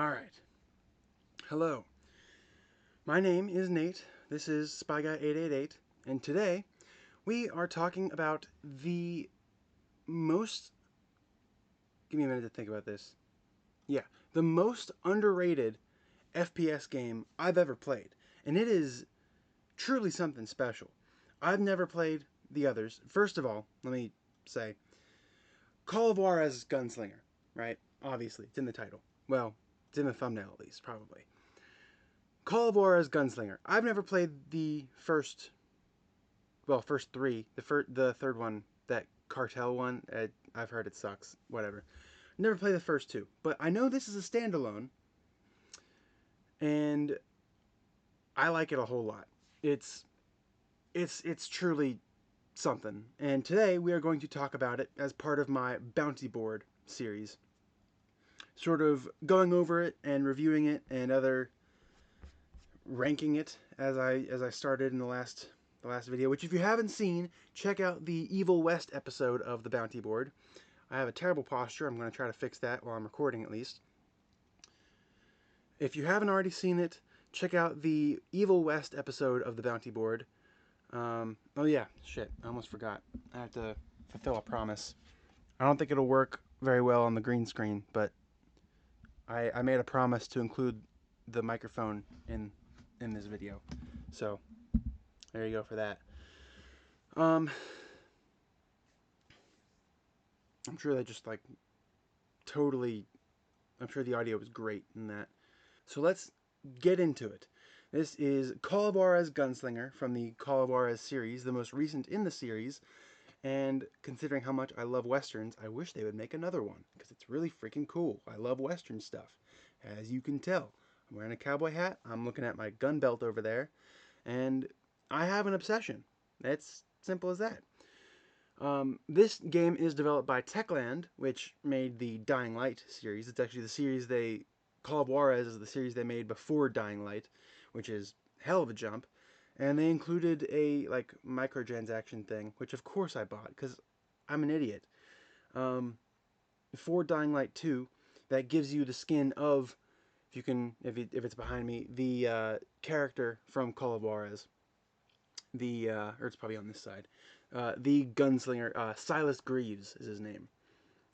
Alright. Hello. My name is Nate. This is SpyGuy888. And today, we are talking about the most... Give me a minute to think about this. Yeah. The most underrated FPS game I've ever played. And it is truly something special. I've never played the others. First of all, let me say, Call of Juarez Gunslinger, right? Obviously, it's in the title. Well, it's in the thumbnail at least, probably. Call of Juarez Gunslinger. I've never played the first three. The third one, that cartel one, I've heard it sucks. Whatever. Never played the first two. But I know this is a standalone, and I like it a whole lot. It's truly something. And today we are going to talk about it as part of my bounty board series. Sort of going over it and reviewing it and ranking it as I started in the last video, which if you haven't seen, check out the Evil West episode of the bounty board. I have a terrible posture. I'm going to try to fix that while I'm recording at least. If you haven't already seen it, check out the Evil West episode of the bounty board. Oh yeah, shit, I almost forgot. I have to fulfill a promise. I don't think it'll work very well on the green screen, but I made a promise to include the microphone in this video. So, there you go for that. I'm sure that just like totally, I'm sure the audio was great in that. So let's get into it. This is Call of Juarez Gunslinger from the Call of Juarez series, the most recent in the series. And considering how much I love Westerns, I wish they would make another one, because it's really freaking cool. I love Western stuff, as you can tell. I'm wearing a cowboy hat, I'm looking at my gun belt over there, and I have an obsession. It's simple as that. This game is developed by Techland, which made the Dying Light series. It's actually the series Call of Juarez is the series they made before Dying Light, which is hell of a jump. And they included a microtransaction thing, which of course I bought because I'm an idiot. For Dying Light 2, that gives you the skin of, if it's behind me, the character from Call of Juarez. Or it's probably on this side. The gunslinger, Silas Greaves is his name,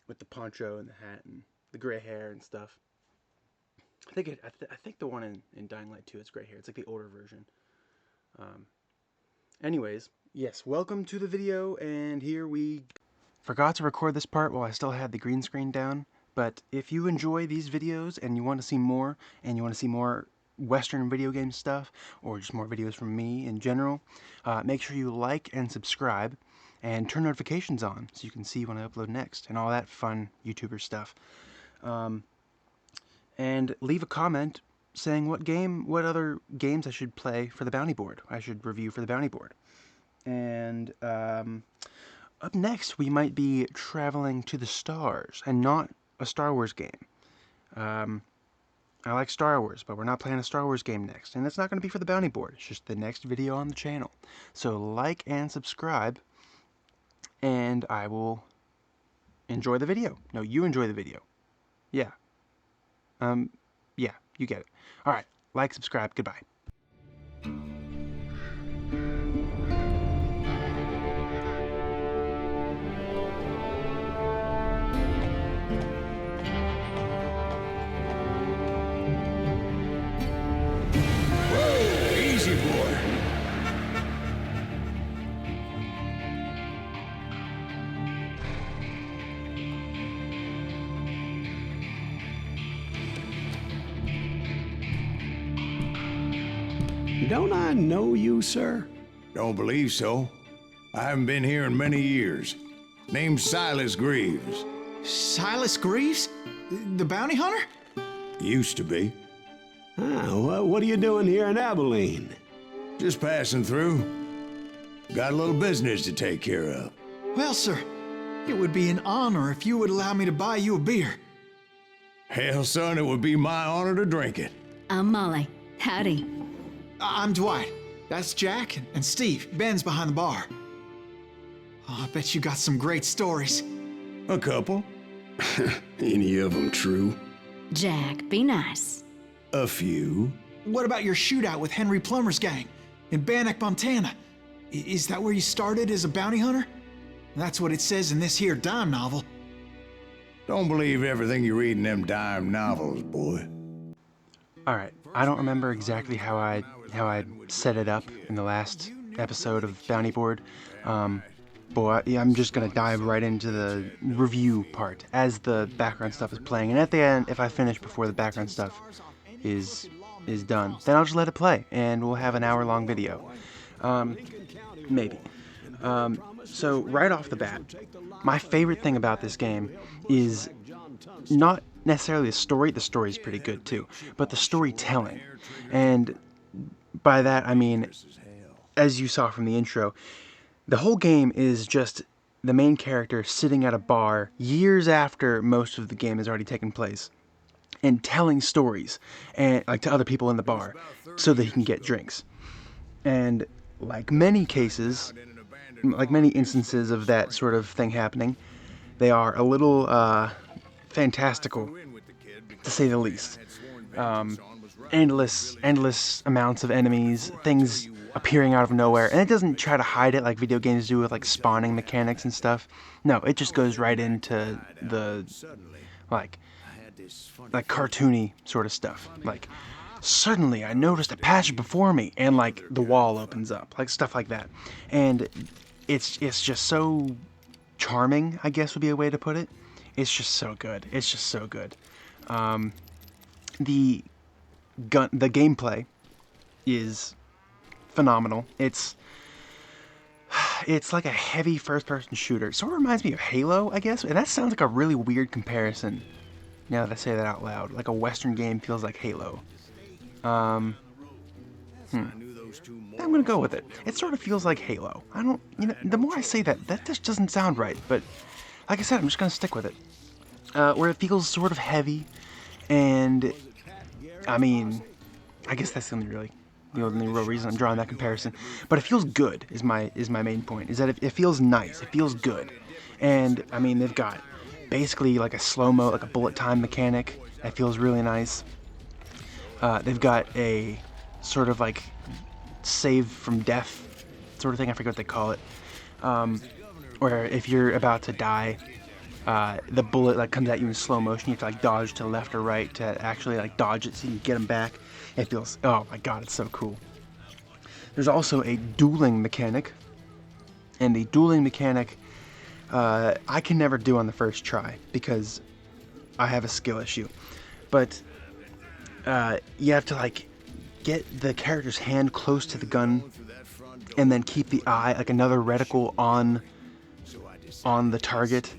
with the poncho and the hat and the gray hair and stuff. I think the one in Dying Light 2 is gray hair. It's like the older version. Anyways, yes, welcome to the video, and here we... Forgot to record this part while I still had the green screen down, but if you enjoy these videos and you want to see more, and you want to see more Western video game stuff, or just more videos from me in general, make sure you like and subscribe, and turn notifications on so you can see when I upload next, and all that fun YouTuber stuff. And leave a comment saying what other games I should play for the bounty board, I should review for the bounty board. And up next, we might be traveling to the stars, and not a Star Wars game. I like Star Wars, but we're not playing a Star Wars game next, and it's not going to be for the bounty board. It's just the next video on the channel. So like and subscribe, and I will enjoy the video. No, you enjoy the video. Yeah. Yeah, you get it. Alright, like, subscribe, goodbye. Whoa, easy, boy. Don't I know you, sir? Don't believe so. I haven't been here in many years. Name's Silas Greaves. Silas Greaves? The bounty hunter? Used to be. What are you doing here in Abilene? Just passing through. Got a little business to take care of. Well, sir, it would be an honor if you would allow me to buy you a beer. Hell, son, it would be my honor to drink it. I'm Molly. Howdy. I'm Dwight. That's Jack and Steve. Ben's behind the bar. Oh, I bet you got some great stories. A couple. Any of them true? Jack, be nice. A few. What about your shootout with Henry Plummer's gang in Bannock, Montana? Is that where you started as a bounty hunter? That's what it says in this here dime novel. Don't believe everything you read in them dime novels, boy. All right, I don't remember exactly how I set it up in the last episode of Bounty Board. I'm just gonna dive right into the review part as the background stuff is playing, and at the end, if I finish before the background stuff is done, then I'll just let it play, and we'll have an hour-long video, maybe. So right off the bat, my favorite thing about this game is not necessarily the story. The story is pretty good too, but the storytelling, and by that I mean, as you saw from the intro, the whole game is just the main character sitting at a bar years after most of the game has already taken place and telling stories and like to other people in the bar so that he can get drinks. And like many cases, like many instances of that sort of thing happening, they are a little fantastical, to say the least. Endless amounts of enemies, things appearing out of nowhere, and it doesn't try to hide it like video games do with like spawning mechanics and stuff. No, it just goes right into the like cartoony sort of stuff. Like, suddenly I noticed a passage before me, and like the wall opens up, like stuff like that. And it's just so charming, I guess would be a way to put it. It's just so good. It's just so good. The gameplay is phenomenal. It's like a heavy first-person shooter. It sort of reminds me of Halo, I guess. And that sounds like a really weird comparison, now that I say that out loud. Like a Western game feels like Halo. I'm gonna go with it. It sort of feels like Halo. The more I say that, that just doesn't sound right. But like I said, I'm just gonna stick with it. Where it feels sort of heavy, and I mean, I guess that's the only real reason I'm drawing that comparison. But it feels good is my main point. Is that it feels nice. It feels good, and I mean they've got basically like a slow-mo, like a bullet time mechanic that feels really nice. They've got a sort of like save from death sort of thing. I forget what they call it. Where if you're about to die, the bullet like comes at you in slow motion. You have to like dodge to left or right to actually like dodge it so you can get them back. It feels, oh my god, it's so cool. There's also a dueling mechanic, and the dueling mechanic I can never do on the first try because I have a skill issue. But you have to like get the character's hand close to the gun and then keep the eye, like another reticle on the target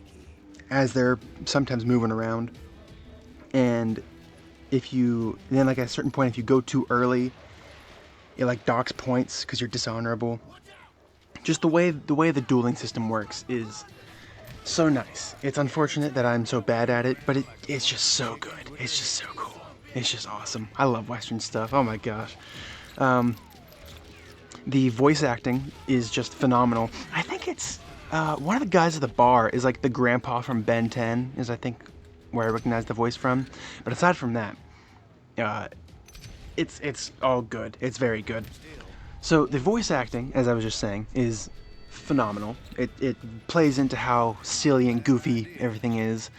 as they're sometimes moving around. And then like at a certain point, if you go too early, it like docks points because you're dishonorable. Just the way the dueling system works is so nice. It's unfortunate that I'm so bad at it, but it's just so good. It's just so cool. It's just awesome. I love Western stuff. Oh my gosh. The voice acting is just phenomenal. I think it's one of the guys at the bar is like the grandpa from Ben 10, is I think where I recognize the voice from. But aside from that, it's all good. It's very good. So the voice acting, as I was just saying, is phenomenal. It plays into how silly and goofy everything is.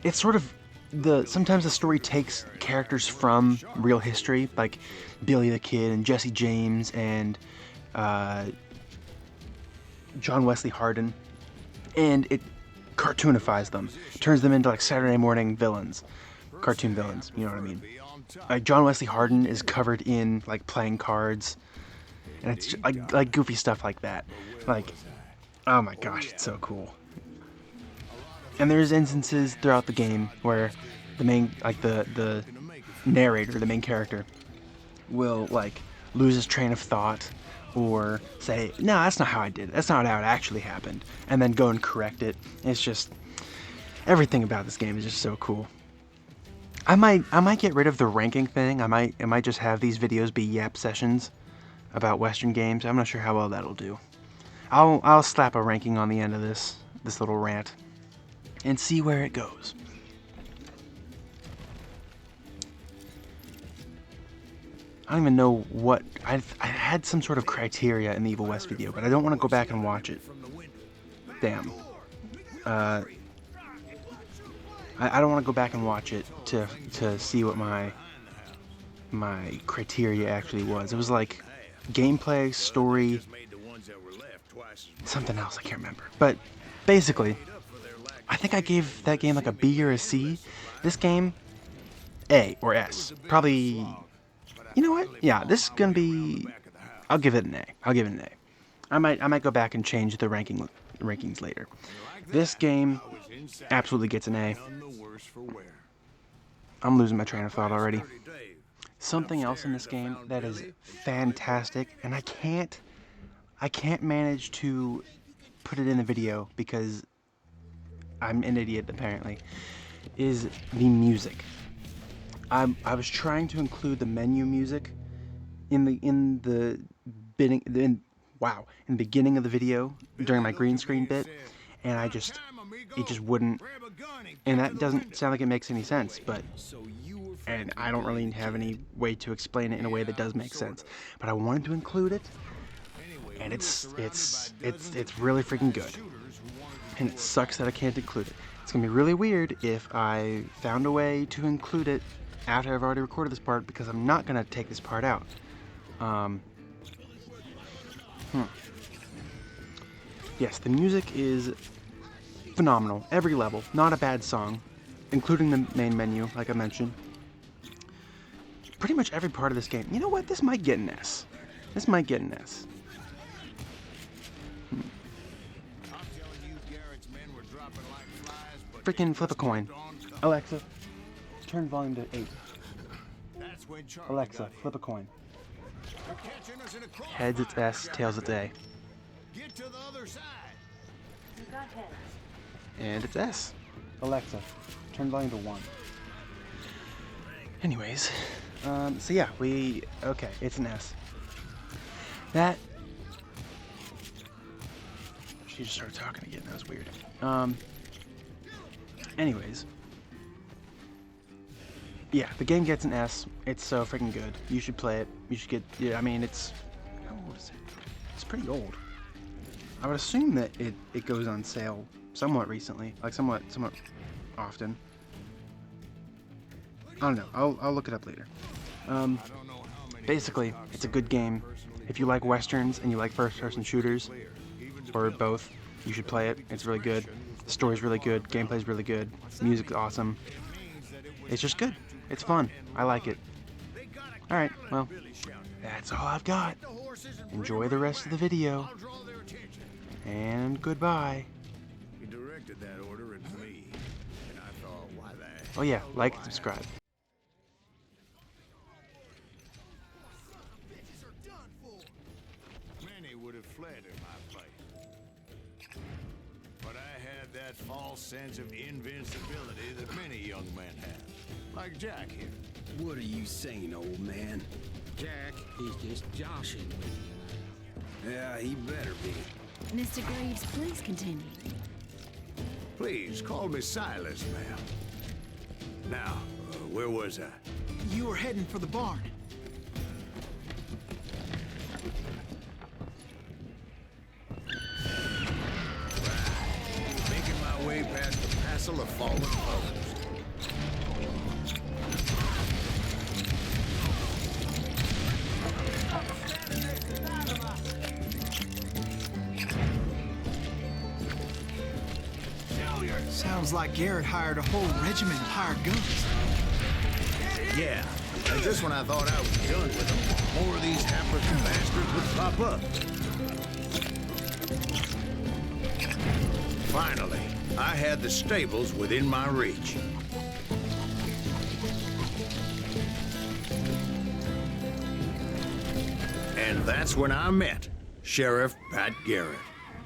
It's sort of sometimes the story takes characters from real history, like Billy the Kid and Jesse James and John Wesley Hardin, and it cartoonifies them, turns them into like Saturday morning villains, cartoon villains. You know what I mean? John Wesley Hardin is covered in like playing cards, and it's just, like goofy stuff like that. Like, oh my gosh, it's so cool. And there's instances throughout the game where the main, like the narrator, the main character, will like lose his train of thought or say, no, that's not how I did it. That's not how it actually happened. And then go and correct it. It's just, everything about this game is just so cool. I might get rid of the ranking thing. I might just have these videos be yap sessions about Western games. I'm not sure how well that'll do. I'll slap a ranking on the end of this little rant and see where it goes. I don't even know what I had some sort of criteria in the Evil West video, but I don't want to go back and watch it. Damn. I don't want to go back and watch it to see what my criteria actually was. It was like gameplay, story, something else, I can't remember. But basically, I think I gave that game like a B or a C. This game, A or S. Probably, you know what? Yeah, this is gonna be, I'll give it an A. I'll give it an A. I might go back and change the rankings later. This game absolutely gets an A. I'm losing my train of thought already. Something else in this game that is fantastic, and I can't manage to put it in the video because I'm an idiot apparently, is the music. I was trying to include the menu music in the beginning of the video during my green screen bit, and it just wouldn't, and that doesn't sound like it makes any sense, and I don't really have any way to explain it in a way that does make sense, but I wanted to include it, and it's really freaking good, and it sucks that I can't include it. It's gonna be really weird if I found a way to include it after I've already recorded this part, because I'm not gonna take this part out. Yes, the music is phenomenal, every level, not a bad song, including the main menu, like I mentioned. Pretty much every part of this game. You know what? This might get an S. This might get an S. Freaking flip a coin. Alexa, turn volume to 8. Alexa, flip a coin. Heads it's S, tails it's A. And it's S. Alexa, turn volume to 1. Anyways, so yeah, okay, it's an S. That, she just started talking again, that was weird. Anyways, yeah, the game gets an S. It's so freaking good. You should play it. You should get, yeah, I mean, how old is it? It's pretty old. I would assume that it goes on sale somewhat recently, like somewhat often. I don't know, I'll look it up later. Basically, it's a good game. If you like westerns and you like first-person shooters, or both, you should play it. It's really good. The story's really good. Gameplay's really good. Music's awesome. It's just good. It's fun. I like it. Alright, well, that's all I've got. Enjoy the rest of the video. And goodbye. He directed that order at me, and I thought, why the... Oh yeah, like and subscribe. Many would have fled in my place. But I had that false sense of invincibility that many young men have. Like Jack here. What are you saying, old man? Jack, he's just joshing with you. Yeah, he better be. Mr. Graves, please continue. Please, call me Silas, ma'am. Now, where was I? You were heading for the barn. Making my way past the passel of fallen foes. Sounds like Garrett hired a whole regiment of hired guns. Yeah, and just when I thought I was done with them, more of these African bastards would pop up. Finally, I had the stables within my reach. And that's when I met Sheriff Pat Garrett.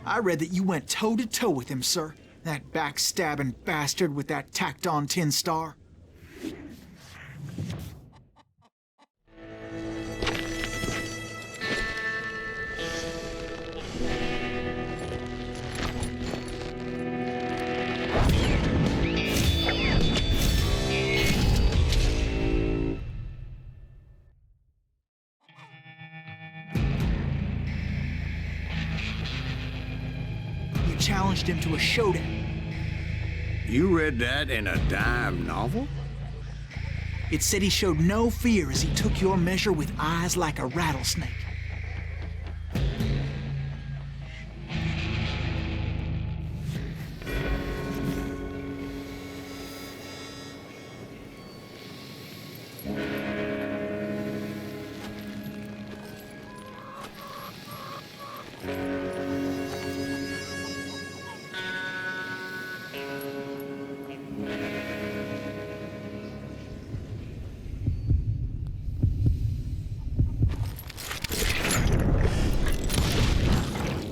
I read that you went toe-to-toe with him, sir. That backstabbing bastard with that tacked-on tin star. challenged him to a showdown. You read that in a dime novel? It said he showed no fear as he took your measure with eyes like a rattlesnake.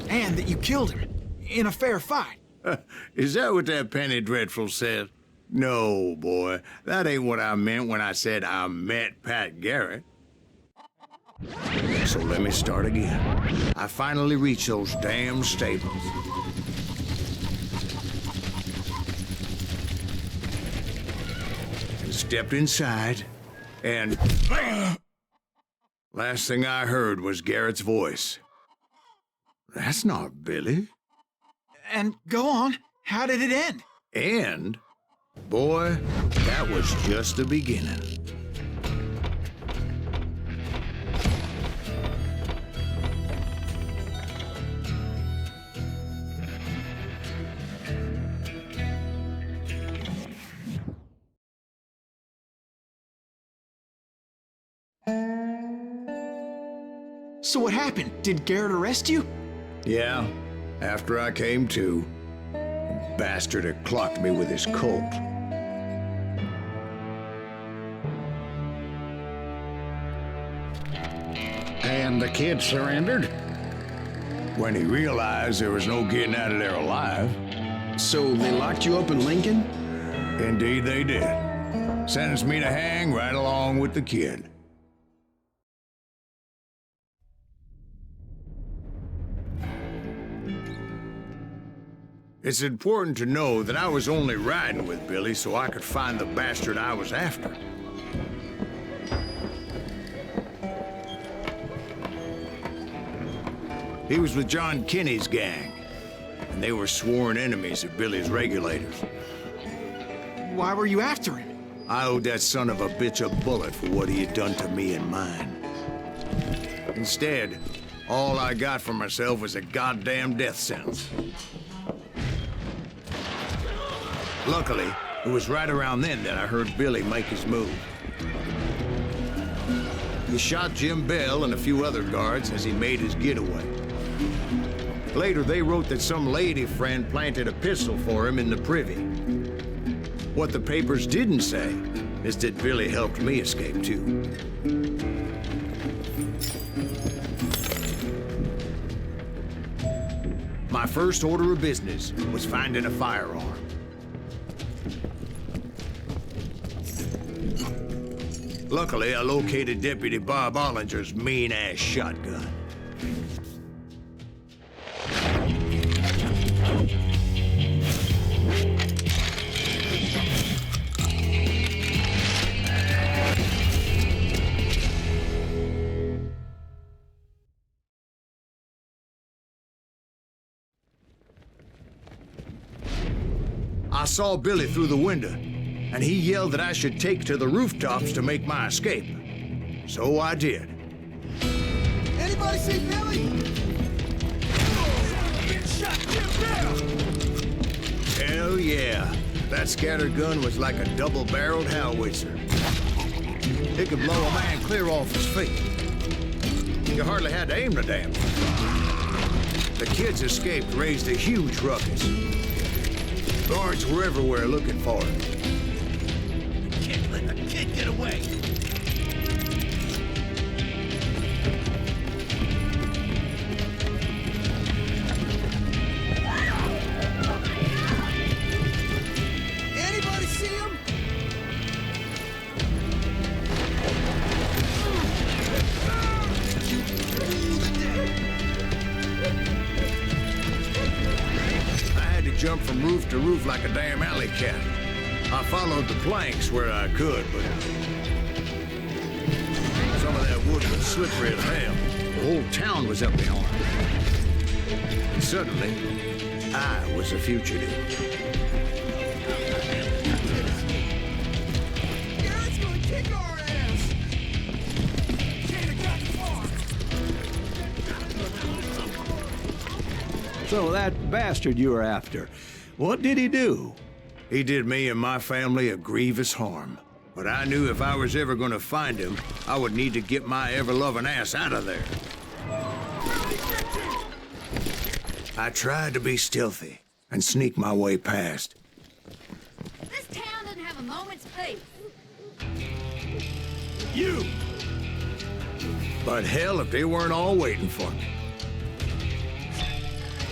And that you killed him in a fair fight. Is that what that Penny Dreadful said? No, boy. That ain't what I meant when I said I met Pat Garrett. So let me start again. I finally reached those damn stables. And stepped inside, and last thing I heard was Garrett's voice. That's not Billy. And go on, how did it end? And, boy, that was just the beginning. So what happened? Did Garrett arrest you? Yeah, after I came to, the bastard had clocked me with his Colt. And the kid surrendered? When he realized there was no getting out of there alive. So they locked you up in Lincoln? Indeed they did. Sentenced me to hang right along with the kid. It's important to know that I was only riding with Billy so I could find the bastard I was after. He was with John Kinney's gang, and they were sworn enemies of Billy's regulators. Why were you after him? I owed that son of a bitch a bullet for what he had done to me and mine. Instead, all I got for myself was a goddamn death sentence. Luckily, it was right around then that I heard Billy make his move. He shot Jim Bell and a few other guards as he made his getaway. Later, they wrote that some lady friend planted a pistol for him in the privy. What the papers didn't say is that Billy helped me escape, too. My first order of business was finding a firearm. Luckily, I located Deputy Bob Ollinger's mean-ass shotgun. I saw Billy through the window, and he yelled that I should take to the rooftops to make my escape. So I did. Anybody see Billy? Hell yeah. That scattergun was like a double-barreled howitzer. It could blow a man clear off his feet. You hardly had to aim the damn thing. The kids escaped raised a huge ruckus. Guards were everywhere looking for him. Can't let the kid get away. Anybody see him? Jump from roof to roof like a damn alley cat. I followed the planks where I could, but some of that wood was slippery as hell. The whole town was up in arms. And suddenly, I was a fugitive. Garrett's gonna kick our ass! Can't have gotten far! So that bastard you were after, what did he do? He did me and my family a grievous harm. But I knew if I was ever gonna find him, I would need to get my ever-loving ass out of there. I tried to be stealthy and sneak my way past. This town doesn't have a moment's peace. You! But hell, if they weren't all waiting for me.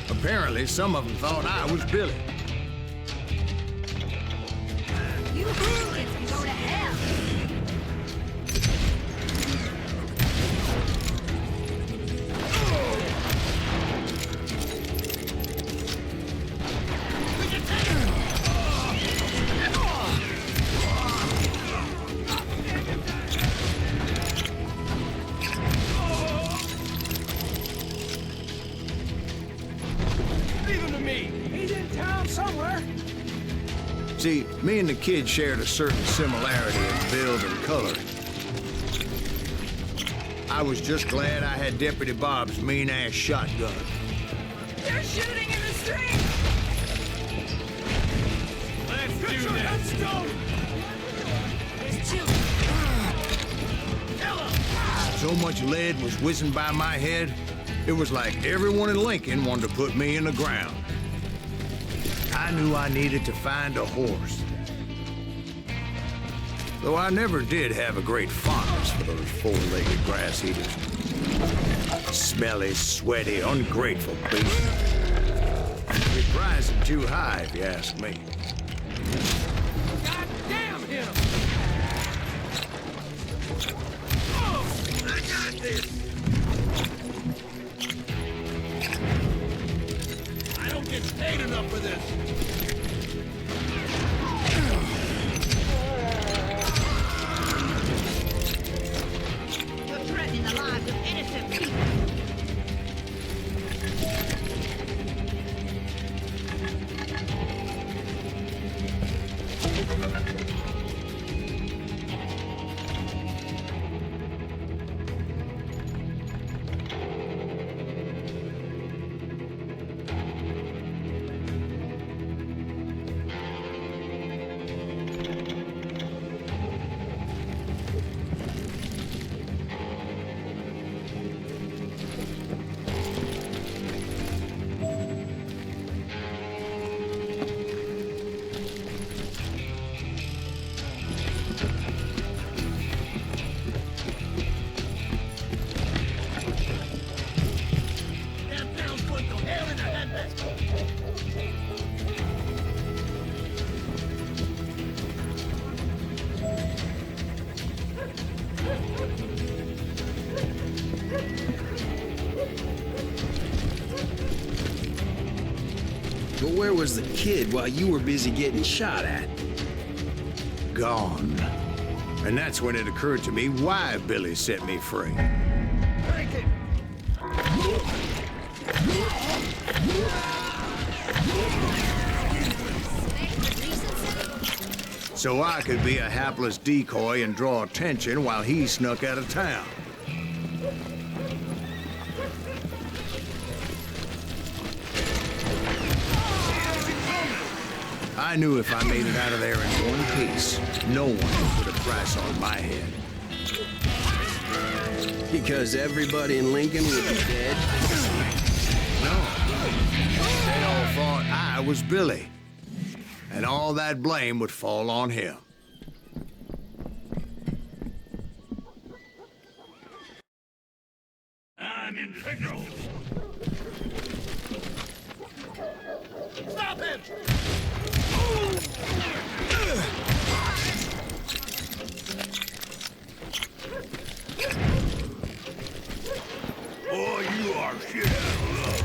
Apparently, some of them thought I was Billy. You hooligans can go to hell. Leave him to me! He's in town somewhere! See, me and the kid shared a certain similarity in build and color. I was just glad I had Deputy Bob's mean-ass shotgun. They're shooting in the street! Let's do this! Let's go! So much lead was whizzing by my head, it was like everyone in Lincoln wanted to put me in the ground. I knew I needed to find a horse. Though I never did have a great fondness for those four-legged grass eaters. Smelly, sweaty, ungrateful beasts. They prize them too high, if you ask me. God damn him! Oh, I got this! I don't get paid enough for this! You're threatening the lives of innocent people. Damn town's going to hell in a handbasket! But where was the kid while you were busy getting shot at? Gone. And that's when it occurred to me why Billy set me free. Break it! So I could be a hapless decoy and draw attention while he snuck out of town. I knew if I made it out of there in one piece, no one would put a price on my head. Because everybody in Lincoln would be dead? No. They all thought I was Billy. And all that blame would fall on him. I'm integral! Stop him! Boy, you are shit out of luck.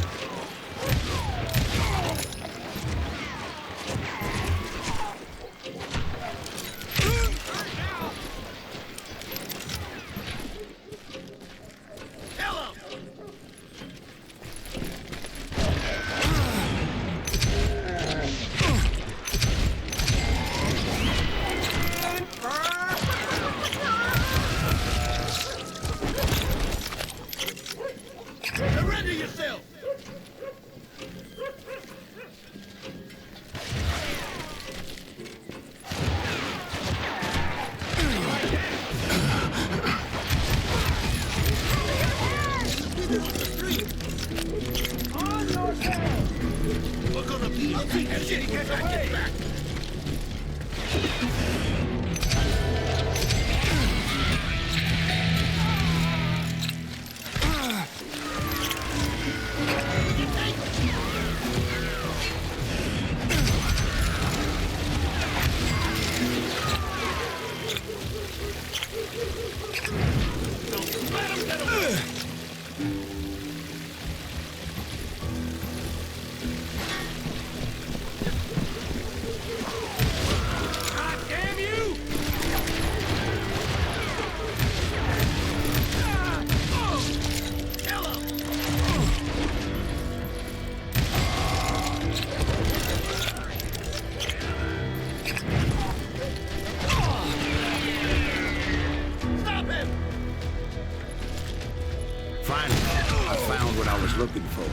found what I was looking for.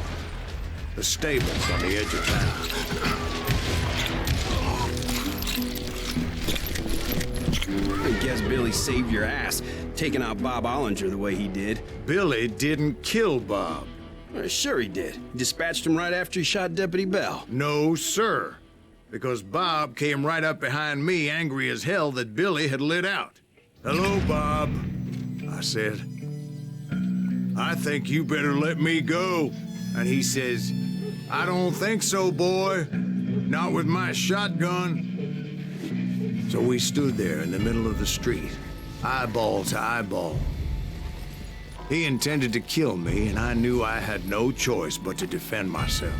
The stables on the edge of town. I guess Billy saved your ass, taking out Bob Ollinger the way he did. Billy didn't kill Bob. Sure he did. He dispatched him right after he shot Deputy Bell. No, sir. Because Bob came right up behind me, angry as hell that Billy had lit out. "Hello, Bob," I said. "I think you better let me go." And he says, "I don't think so, boy. Not with my shotgun." So we stood there in the middle of the street, eyeball to eyeball. He intended to kill me, and I knew I had no choice but to defend myself.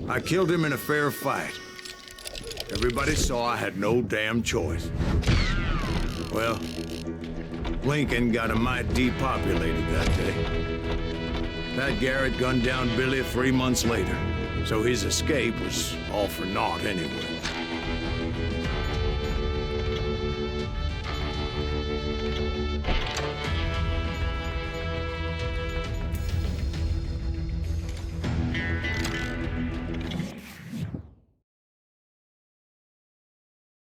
I killed him in a fair fight. Everybody saw I had no damn choice. Well, Lincoln got a mite depopulated that day. Pat Garrett gunned down Billy 3 months later, so his escape was all for naught anyway.